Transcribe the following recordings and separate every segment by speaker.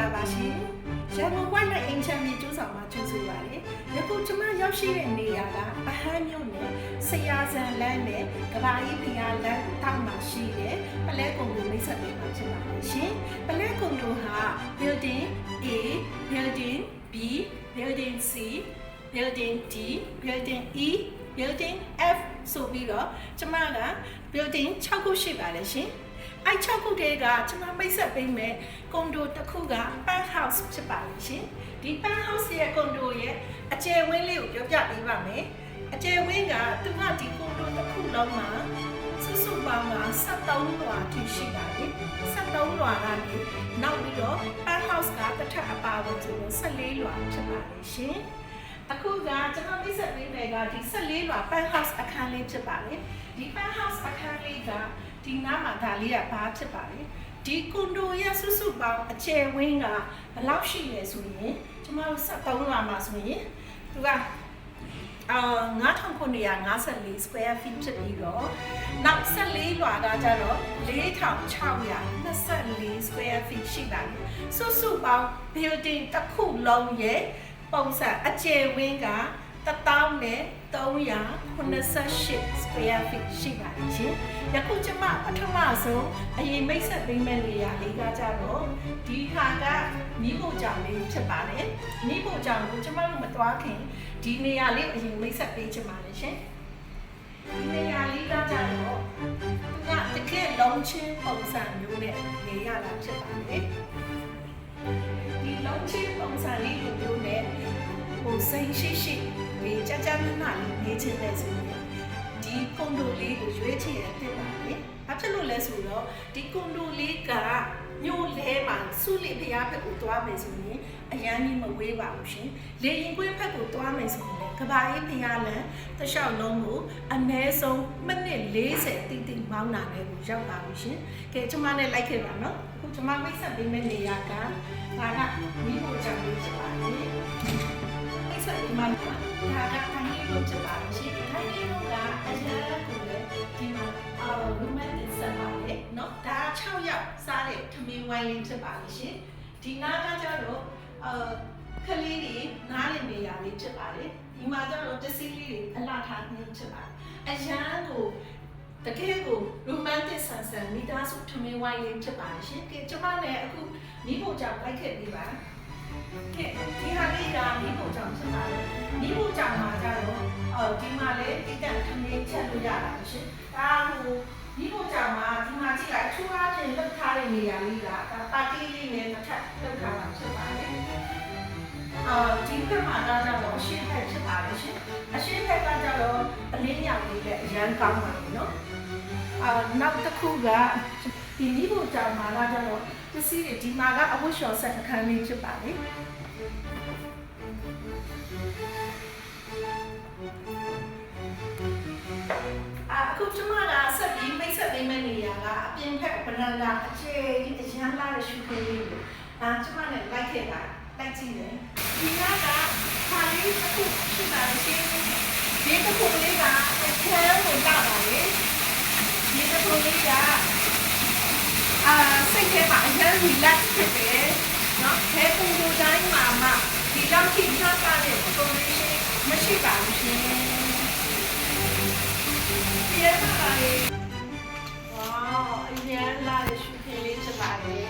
Speaker 1: လာပါရှင်ရန်ကုန်ဝိုင်းနဲ့အင်ချမ်းမြေကျိုးဆောင်မှာကျိုးဆိုပါတယ်ယခုကျွန်မရောက်ရှိတဲ့နေရာကဗဟန်းမြို့နယ်ဆရာဇန်လမ်းနဲ့ကဘာကြီးဖျားလမ်းတောက်မှာရှိတဲ့ပလဲကုံလိုမိတ်ဆက်ပေးမှာဖြစ်ပါတယ်ရှင်ပလဲကုံလိုဟာ building A building B building C building D building E building F ဆိုပြီးတော့ကျွန်မက building 6ခုရှိပါတယ်ရှင်အဲ့6ခုတည်းကကျွန်မမိတ်ဆက်ပေးမယ်ကွန်ဒိုတစ်ခုက Pan House ဖြစ်ပါလိမ့်ရှင်ဒီ Pan House ရဲ့ကွန်ဒိုရဲ့အကျယ်ဝန်းလေးကိုပြောပြပေးပါမယ်အကျယ်ဝန်းကသူကဒီကွန်ဒိုတစ်ခုလုံးမှာစုစုပေါင်းက73လွှာထိရှိပါတယ်73လွှာကနေနောက်ပြီးတော့ Pan House ကတစ်ထပ်အပါဝင်ဆိုတော့14လွှာဖြစ်ပါလိမ့်ရှင်အခုကကျွန်တော်မိတ်ဆက်ပေးမယ်ကဒီ14လွှာ Pan House အခန်းလေးဖြစ်ပါတယ်ဒီ Pan House အခန်းလေးကဒီနားမှာဒါလေးကဘာဖြစ်ပါလဲဒီကွန်ဒိုရဲ့စုစုပေါင်းအကျယ်ဝန်းကဘယ်လောက်ရှိလဲဆိုရင်ကျမတို့73လွှာမှာဆိုရင်သူက9954 square feet ဖြစ်ပြီးတော့နောက်14လွှာကကြတော့4624 square feet ရှိပါတယ်စုစုပေါင်း building တစ်ခုလုံးရဲ့ပုံစံအကျယ်ဝန်းက1388 square feet ရှိပါတယ်ရှင်ယခုကျွန်မပထမဆုံးအရင်မိတ်ဆက်ပေးမယ့်နေရာလေးကကြတော့ဒီဟာကမိဖို့ကြောင်လေးဖြစ်ပါတယ်မိဖို့ကြောင်ကိုကျွန်မတို့မသွားခင်ဒီနေရာလေးအရင်မိတ်ဆက်ပေးချင်ပါတယ်ရှင်ဒီနေရာလေးကကြတော့တကယ်လုံးချင်းပုံစံမျိုးနဲ့နေရတာဖြစ်ပါတယ်ဒီလုံးချင်းပုံစံလေးလိုမျိုးနဲ့ဟိုစိတ်ရှိဒီကြကြနနလေးနေချင်တဲ့ဆိုရင်ဒီကွန်ဒိုလေးကိုရွေးချယ်ရတဲ့ပါလေ။ဘာဖြစ်လို့လဲဆိုတော့ဒီကွန်ဒိုလေးကမြို့လဲမှာစုလိဖျားဘက်ကိုသွားမယ်ဆိုရင်အရန်ကြီးမဝေးပါဘူးရှင်။လေရင်ကွင်းဘက်ကိုသွားမယ်ဆိုရင်ကဘာကြီးဖျားလမ်းတစ်လျှောက်လုံးကိုအနည်းဆုံးမိနစ်40တိတိမောင်းတာနဲ့ကိုရောက်ပါဘူးရှင်။ကဲကျွန်မနဲ့လိုက်ခဲ့ပါနော်။အခုကျွန်မမိတ်ဆက်ပေးမယ့်နေရာကဒါကမိဖို့ကြောင့်လေးဖြစ်ပါတယ်။မိတ်ဆက်ပေးမှာဒါကထိုင်လေးလို့ဖြစ်ပါတယ်ရှင်ထိုင်လေးလို့ကအရန်ကိုလည်းဒီမှာromantic ဆက်ပါလေနော်ဒါ6ယောက်စားတဲ့ထမင်းဝိုင်းလေးဖြစ်ပါလိမ့်ရှင်ဒီနားကကျတော့ခလေးတွေနားလေးနေရာလေးဖြစ်ပါလေဒီမှာကျတော့တစီးလေးတွေအလှထားနေဖြစ်ပါအရန်ကိုတကယ်ကို romantic ဆန်ဆန်မိသားစုထမင်းဝိုင်းလေးဖြစ်ပါလိမ့်ရှင်ကဲကျွန်မလည်းအခုမိဖို့ကြောင့်လိုက်ခဲ့ပြီးပါကဲဒီဟာလေးကမိဖို့ကြောင့်ဖြစ်ပါလေမိဖို့ကြောင့်မှာကျတော့ဒီမှာလည်းတိကျထမင်းချက်လို့ရတာရှင်ဒါဟိုဒီလိုကြောင့်မှဒီမှာကြည့်လိုက်ထူးအားဖြင့်လှုပ်ထားတဲ့နေရာလေးကပါတီလေးနဲ့တစ်ထပ်လှုပ်ထားတာဖြစ်ပါတယ်ဒီဘက်မှာတော့အရှင်းဖက်ဖြစ်ပါတယ်ရှင်အရှင်းဖက်ကကျတော့အလင်းရောင်လေးနဲ့အရန်ကောင်းပါပြီနော်နောက်တစ်ခုကဒီဒီလိုကြောင့်မှတော့ပစ္စည်းတွေဒီမှာကအဝတ်လျှော်ဆက်အခန်းလေးဖြစ်ပါတယ်အခုကျွန်မကဆက်ပြီးမိတ်ဆက်ပေးမယ့်နေရာကအပြင်ဖက်ဗရန်ဒါအကျယ်ကြီးအရန်လာတဲ့ရှုခင်းလေးကိုကျွန်မနဲ့လိုက်ခဲ့တာတိုက်ကြည့်တယ်ဒီကခါလေးတစ်ခုရှိပါလိမ့်ရှင်ဒီတစ်ခုလေးကအခန်းကိုလာပါလေဒီတစ်ခုလေးကစိတ်ထဲမှာအရန် relax ဖြစ်တယ်နော်ဘယ်ပုံစံတိုင်းမှာမှဒီလောက်ထိထားတာတဲ့ condition မရှိပါဘူးရှင်ပြန်လာလေဝေါအရင်လာတဲ့ရှုခင်းလေးဖြစ်ပါတယ်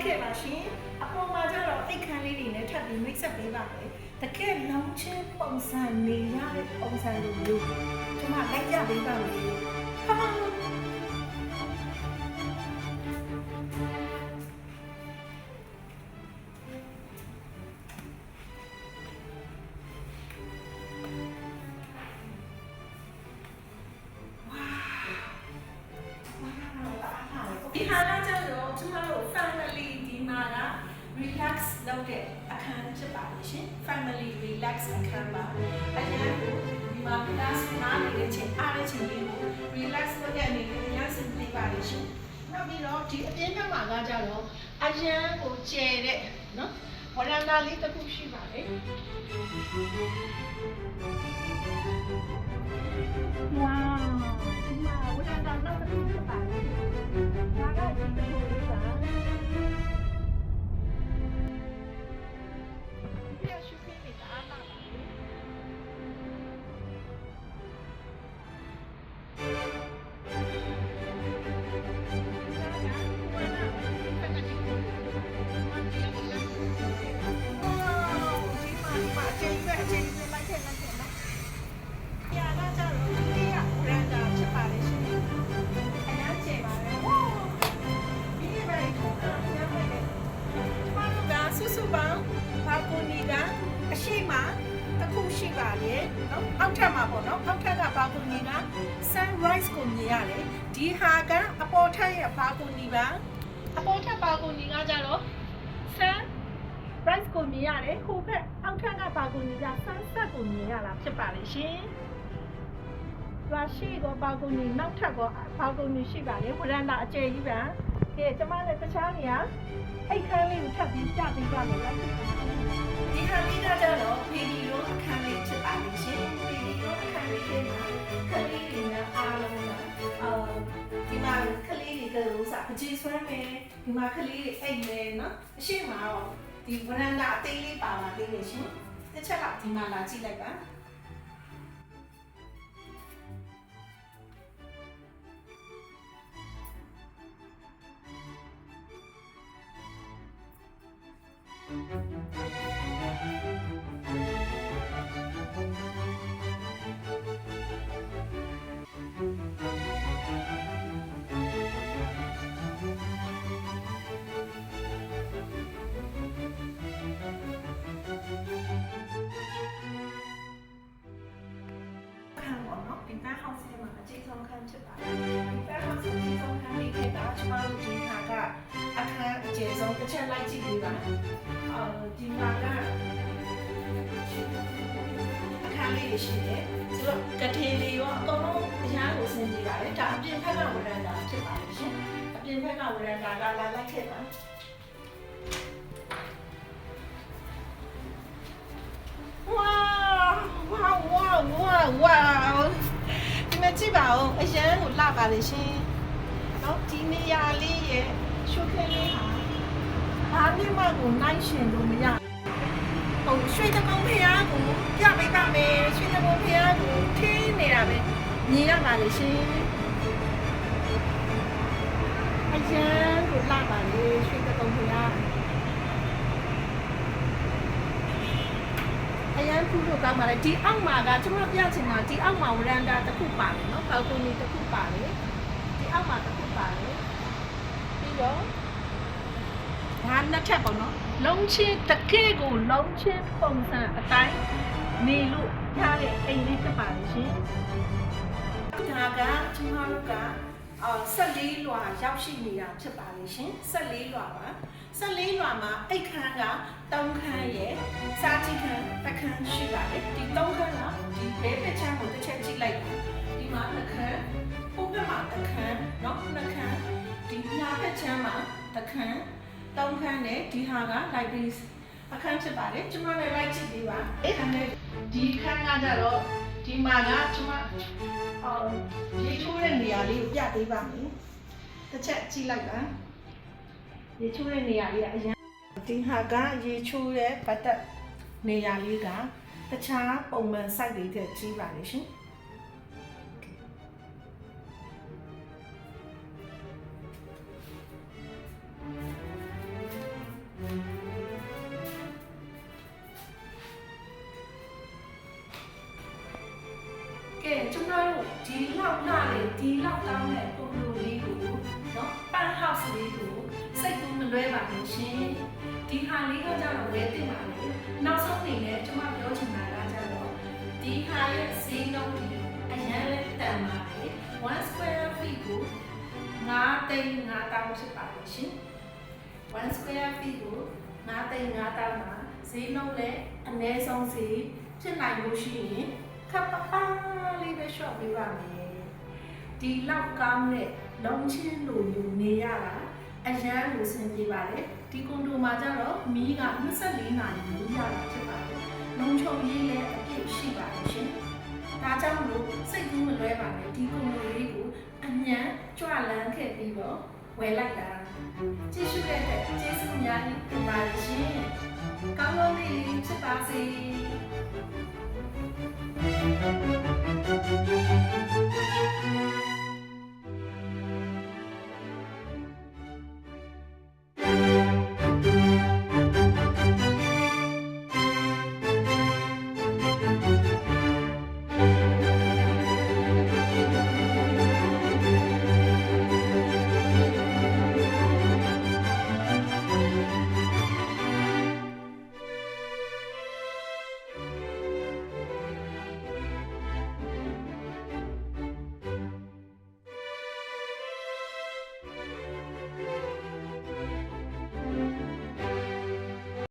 Speaker 1: ခဲ့ပါရှင်အပေါ်မှာကျတော့အိတ်ခမ်းလေးတွေနဲ့ထပ်ပြီးမိတ်ဆက်ပေးပါမယ်တကယ်လုံးချင်းပုံစံနေရတဲ့ပုံစံလိုမျိုးကျွန်မလိုက်ကြပေးပါမယ်ဒီဟာကကျတော့ကျွန်တော်တို့ family ဒီမှာက relax လုပ်တဲ့အခန်းဖြစ်ပါလိမ့်ရှင် family relax အခန်းပါအရင်ကဒီမှာ လေးကို relax လုပ်တဲ့အနေနဲ့အများကြီးပြပါလိမ့်ရှင်နောက်ပြီးတော့ဒီအပြင်းထန်မှာကကြတော့အရန်ကိုကျဲတဲ့နော်ဝရန်တာလေးတစ်ခုရှိပါတယ်ဝေါဒီမှာဝရန်တာနောက်တစ်ခုဖြစ်ပါတယ်ဒါကဒီတစ်ခုလေးပါဘာကိုနီကအရှိမတစ်ခုရှိပါလေနော်အောက်ထပ်မှာပေါ့နော်အောက်ထပ်ကဘာကိုနီက sunrise ကိုမြင်ရတယ်ဒီဟာကအပေါ်ထပ်ရဲ့ဘာကိုနီပါအပေါ်ထပ်ဘာကိုနီကကြတော့ sunrise ကိုမြင်ရတယ်ဟိုဘက်အောက်ထပ်ကဘာကိုနီက sunset ကိုမြင်ရတာဖြစ်ပါလေရှင်တွားရှိကဘာကိုနီနောက်ထပ်ကဘာကိုနီရှိပါလေဝရန်တာအကျယ်ကြီးပါကဲကျမလည်းတခြားနေရာအိတ်ခမ်းလေးကိုထပ်ပြီးပြပေးပါမယ်လားဒီဟာလေးကကြတော့ဗီဒီယိုအခန်းလေးဖြစ်ပါလိမ့်ရှင်ဗီဒီယိုအခန်းလေးထဲမှာကလေးတွေနဲ့အားလုံးကဒီမှာကလေးတွေကလို့စာပကြီးဆွဲမယ်ဒီမှာကလေးတွေအိတ်မယ်နော်အရှိမတော့ဒီဝရန်တာအသေးလေးပါလာသေးတယ်ရှင်တစ်ချက်ကဒီမှာလာကြည့်လိုက်ပါဒီဘက် house ထဲမှာအကျဉ်းဆုံးခန်းဖြစ်ပါတယ်ဒီဘက် house အကျဉ်းဆုံးခန်းလေးထဲကကျွန်တော်တို့ဒီဟာကအခန်းအကျဉ်းဆုံးတစ်ချက်လိုက်ကြည့်ပေးပါဒီမှာကအခန်းလေးရှိတယ်ဆိုတော့ကထေးလေးရောအကုန်လုံးအရာကိုဆင်ကြည့်ပါတယ်ဒါအပြင်ဘက်ကဝရန်တာဖြစ်ပါတယ်ရှင်အပြင်ဘက်ကဝရန်တာကလာလိုက်ခဲ့ပါဝါဒီမှာကြည့်ပါဦးအရန်ကိုလှပါလေရှင်နော်ဒီနေရာလေးရဲ့ရှုပ်ခဲလေးဟာဘာမှမကိုနိုင်ရှင်လို့မရဟိုရွှေတကုံဖျားကိုပြပေးပါမယ်ရွှေတကုံဖျားကိုထင်းနေတာပဲမြင်ရပါလေရှင်အရန်ကိုလှပါလေရွှေတကုံဖျားအရန်ဖူးလို့ကောင်းပါလေဒီအောက်မှာကကျွန်တော်ပြချင်တာဒီအောက်မှာဝရန်တာတစ်ခုပါတယ်နော်ဘောက်ကိုနီတစ်ခုပါတယ်ဒီအောက်မှာတစ်ခုပါတယ်ပြီးတော့ဒါနှစ်ထပ်ပေါ့နော်လုံးချင်းတကယ်ကိုလုံးချင်းပုံစံအတိုင်းနေလို့ရတဲ့အိမ်လေးဖြစ်ပါလေရှင်ဒါကကျွန်တော်တို့က14လွှာရောက်ရှိနေတာဖြစ်ပါလေရှင်14လွှာပါ14လွှာမှာအိတ်ခမ်းက3ခမ်းရဲ့စားကြည့်ခမ်းတစ်ခမ်းရှိပါတယ်ဒီ3ခမ်းကဒီဘဲပချမ်းကိုတစ်ချက်ကြည့်လိုက်ပါဒီမှာ2ခမ်းဟိုဘက်မှာ1ခမ်းเนาะ2ခမ်းဒီညာဘက်ချမ်းမှာ1ခမ်း3ခမ်းနဲ့ဒီဟာက library အခန်းဖြစ်ပါတယ်ကျွန်မလည်းလိုက်ကြည့်ပေးပါအခန်းနဲ့ဒီခမ်းကကြတော့ဒီမှာကကျွန်မရေချိုးတဲ့နေရာလေးကိုပြပေးပါမယ်တစ်ချက်ကြည့်လိုက်ပါရေချိုးတဲ့နေရာလေးကအရင်ဒီဟာကရေချိုးတဲ့ပတ်သက်နေရာလေးကတခြားပုံမှန် site တွေထက်ကြီးပါလေရှင်ကဲကျွန်တော်တို့ဒီလောက်လာလေဒီလောက်တောင်းတဲ့ပုံလိုလေးကိုเนาะပန်း house လေးကိုစိတ်ကူးမလွဲပါဘူးရှင်ဒီဟာလေးကကြတော့ဝယ်တင်ပါလေနောက်ဆုံးနေနဲ့ကျွန်မပြောချင်တာကကြတော့ဒီဟာရဲ့ဈေးနှုန်းဒီအရင်လက်တန်ပါလေ1 square feet ကို9,500ဖြစ်ပါလေရှင်1 square feet ကို9,500မှာဈေးနှုန်းလည်းအနည်းဆုံးဈေးဖြစ်နိုင်လို့ရှိရင်ခပ်ပပလေးပဲ shop ပေးပါမယ် ဒီလောက်ကောင်းတဲ့လုံးချင်းလိုမျိုးနေရတာအရန်ကိုဆင်ပြေပါတယ်ဒီကွန်ဒိုမှာကျတော့မီးက24နာရီလို့ရတာဖြစ်ပါတယ်လုံခြုံရေးလည်းအပြည့်ရှိပါတယ်ရှင်ဒါကြောင့်လို့စိတ်ကူးမလွဲပါနဲ့ဒီကွန်ဒိုလေးကိုအញ្ញံကြွလန်းခဲ့ပြီးတော့ဝယ်လိုက်တာကြည့်ရှုတဲ့အတွက်ကျေးဇူးအများကြီးတင်ပါတယ်ရှင်ကောင်းကောင်းလေးဖြစ်ပါစေ